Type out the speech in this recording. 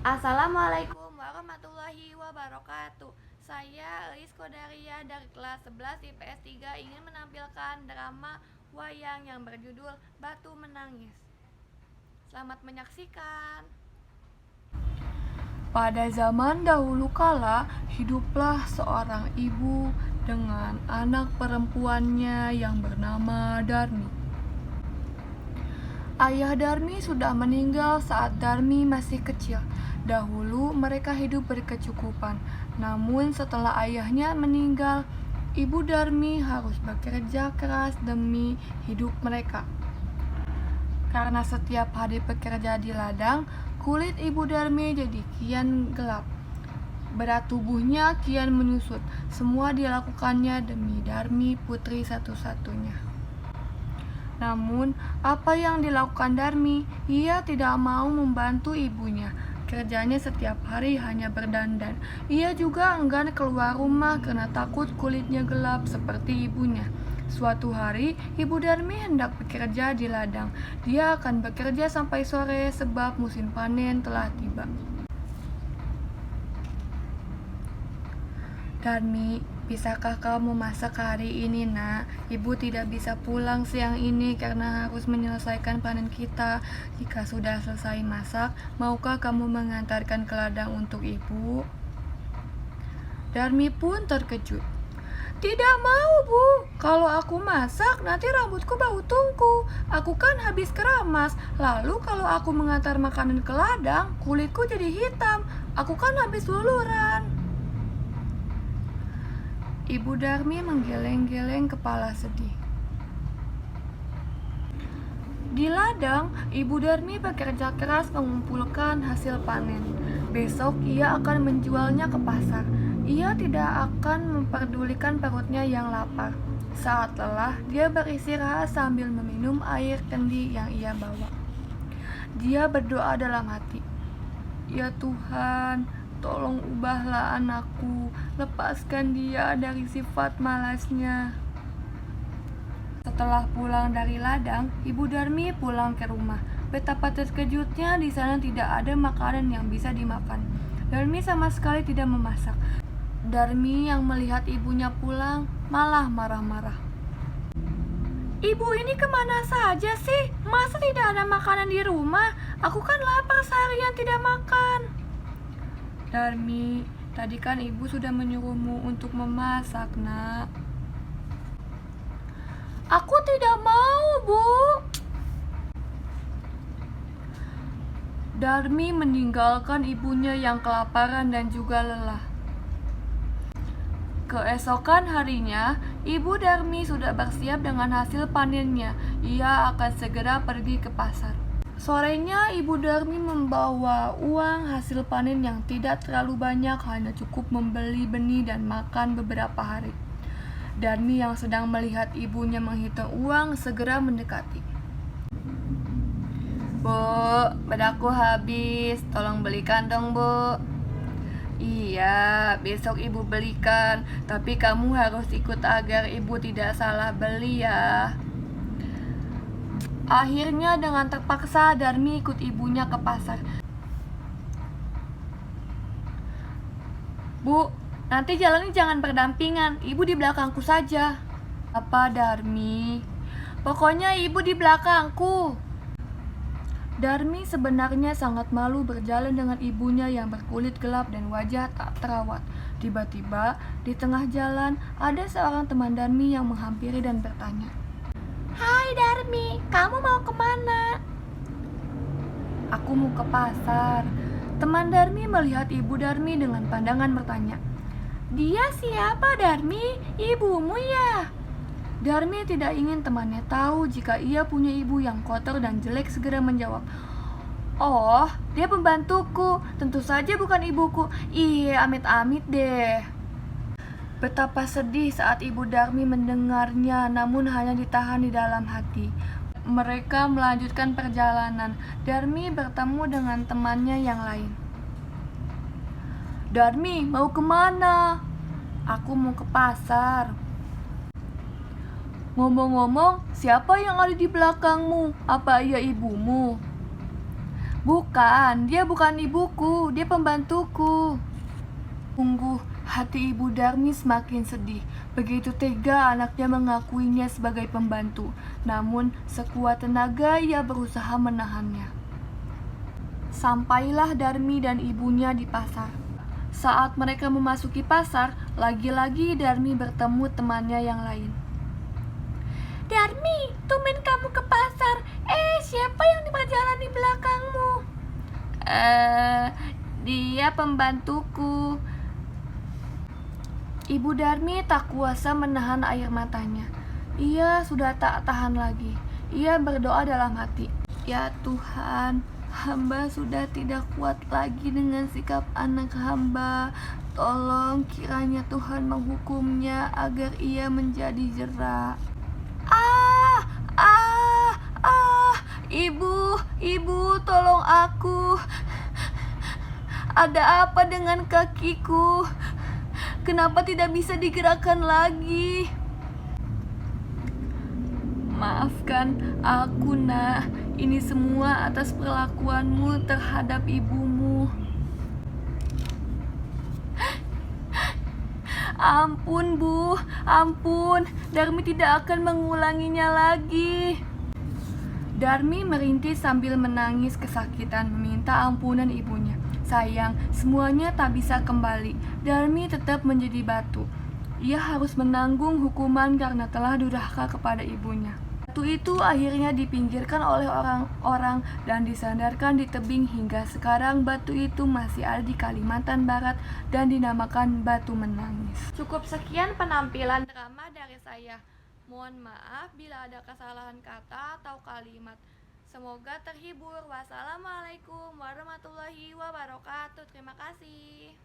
Assalamualaikum warahmatullahi wabarakatuh. Saya Elis Kodaria dari kelas 11 IPS 3 ingin menampilkan drama wayang yang berjudul Batu Menangis. Selamat menyaksikan. Pada zaman dahulu kala, hiduplah seorang ibu dengan anak perempuannya yang bernama Darmi. Ayah Darmi sudah meninggal saat Darmi masih kecil. Dahulu mereka hidup berkecukupan. Namun setelah ayahnya meninggal, ibu Darmi harus bekerja keras demi hidup mereka. Karena setiap hari bekerja di ladang, kulit ibu Darmi jadi kian gelap. Berat tubuhnya kian menyusut. Semua dilakukannya demi Darmi, putri satu-satunya. Namun, apa yang dilakukan Darmi? Ia tidak mau membantu ibunya. Kerjanya setiap hari hanya berdandan. Ia juga enggan keluar rumah karena takut kulitnya gelap seperti ibunya. Suatu hari, ibu Darmi hendak bekerja di ladang. Dia akan bekerja sampai sore sebab musim panen telah tiba. Darmi, bisakah kamu masak hari ini, nak? Ibu tidak bisa pulang siang ini karena harus menyelesaikan panen kita. Jika sudah selesai masak, maukah kamu mengantarkan ke ladang untuk ibu? Darmi pun terkejut. Tidak mau, Bu. Kalau aku masak, nanti rambutku bau tungku. Aku kan habis keramas. Lalu kalau aku mengantar makanan ke ladang, kulitku jadi hitam. Aku kan habis luluran. Ibu Darmi menggeleng-geleng kepala sedih. Di ladang, Ibu Darmi bekerja keras mengumpulkan hasil panen. Besok ia akan menjualnya ke pasar. Ia tidak akan memperdulikan perutnya yang lapar. Saat lelah, dia beristirahat sambil meminum air kendi yang ia bawa. Dia berdoa dalam hati, "Ya Tuhan, tolong ubahlah anakku, lepaskan dia dari sifat malasnya." Setelah pulang dari ladang, Ibu Darmi pulang ke rumah. Betapa terkejutnya di sana tidak ada makanan yang bisa dimakan. Darmi sama sekali tidak memasak. Darmi yang melihat ibunya pulang malah marah-marah. "Ibu ini kemana saja sih? Masa tidak ada makanan di rumah? Aku kan lapar seharian tidak makan." "Darmi, tadi kan ibu sudah menyuruhmu untuk memasak, nak." "Aku tidak mau, Bu." Darmi meninggalkan ibunya yang kelaparan dan juga lelah. Keesokan harinya, Ibu Darmi sudah bersiap dengan hasil panennya. Ia akan segera pergi ke pasar. Sorenya, Ibu Darmi membawa uang hasil panen yang tidak terlalu banyak, hanya cukup membeli benih dan makan beberapa hari. Darmi yang sedang melihat ibunya menghitung uang segera mendekati. "Bu, bedaku habis, tolong belikan dong, Bu." "Iya, besok ibu belikan, tapi kamu harus ikut agar ibu tidak salah beli ya." Akhirnya dengan terpaksa Darmi ikut ibunya ke pasar. "Bu, nanti jalannya jangan berdampingan, ibu di belakangku saja." "Apa, Darmi?" "Pokoknya ibu di belakangku." Darmi sebenarnya sangat malu berjalan dengan ibunya yang berkulit gelap dan wajah tak terawat. Tiba-tiba, di tengah jalan, ada seorang teman Darmi yang menghampiri dan bertanya, "Hai Darmi, kamu mau kemana?" "Aku mau ke pasar." Teman Darmi melihat ibu Darmi dengan pandangan bertanya, "Dia siapa, Darmi? Ibumu ya?" Darmi tidak ingin temannya tahu jika ia punya ibu yang kotor dan jelek, segera menjawab, "Oh, dia pembantuku, tentu saja bukan ibuku. Iya, amit-amit deh." Betapa sedih saat Ibu Darmi mendengarnya, namun hanya ditahan di dalam hati. Mereka melanjutkan perjalanan. Darmi bertemu dengan temannya yang lain. "Darmi, mau kemana?" "Aku mau ke pasar." "Ngomong-ngomong, siapa yang ada di belakangmu? Apa ia ibumu?" Bukan, dia bukan ibuku, dia pembantuku. Sungguh, hati Ibu Darmi semakin sedih. Begitu tega anaknya mengakuinya sebagai pembantu. Namun, sekuat tenaga ia berusaha menahannya. Sampailah Darmi dan ibunya di pasar. Saat mereka memasuki pasar, lagi-lagi Darmi bertemu temannya yang lain. Darmi, tumben kamu ke pasar. Siapa yang berjalan di belakangmu? Dia pembantuku. Ibu Darmi tak kuasa menahan air matanya. Ia sudah tak tahan lagi. Ia berdoa dalam hati. Ya Tuhan, hamba sudah tidak kuat lagi dengan sikap anak hamba. Tolong kiranya Tuhan menghukumnya agar ia menjadi jera. Ibu, tolong aku. Ada apa dengan kakiku? Kenapa tidak bisa digerakkan lagi? Maafkan aku, Nak. Ini semua atas perlakuanmu terhadap ibumu. Ampun, Bu. Ampun. Darmi tidak akan mengulanginya lagi. Darmi merintih sambil menangis kesakitan meminta ampunan ibunya. Sayang, semuanya tak bisa kembali. Darmi tetap menjadi batu. Ia harus menanggung hukuman karena telah durhaka kepada ibunya. Batu itu akhirnya dipinggirkan oleh orang-orang dan disandarkan di tebing hingga sekarang batu itu masih ada di Kalimantan Barat dan dinamakan batu menangis. Cukup sekian penampilan drama dari saya. Mohon maaf bila ada kesalahan kata atau kalimat. Semoga terhibur. Wassalamualaikum warahmatullahi wabarakatuh. Terima kasih.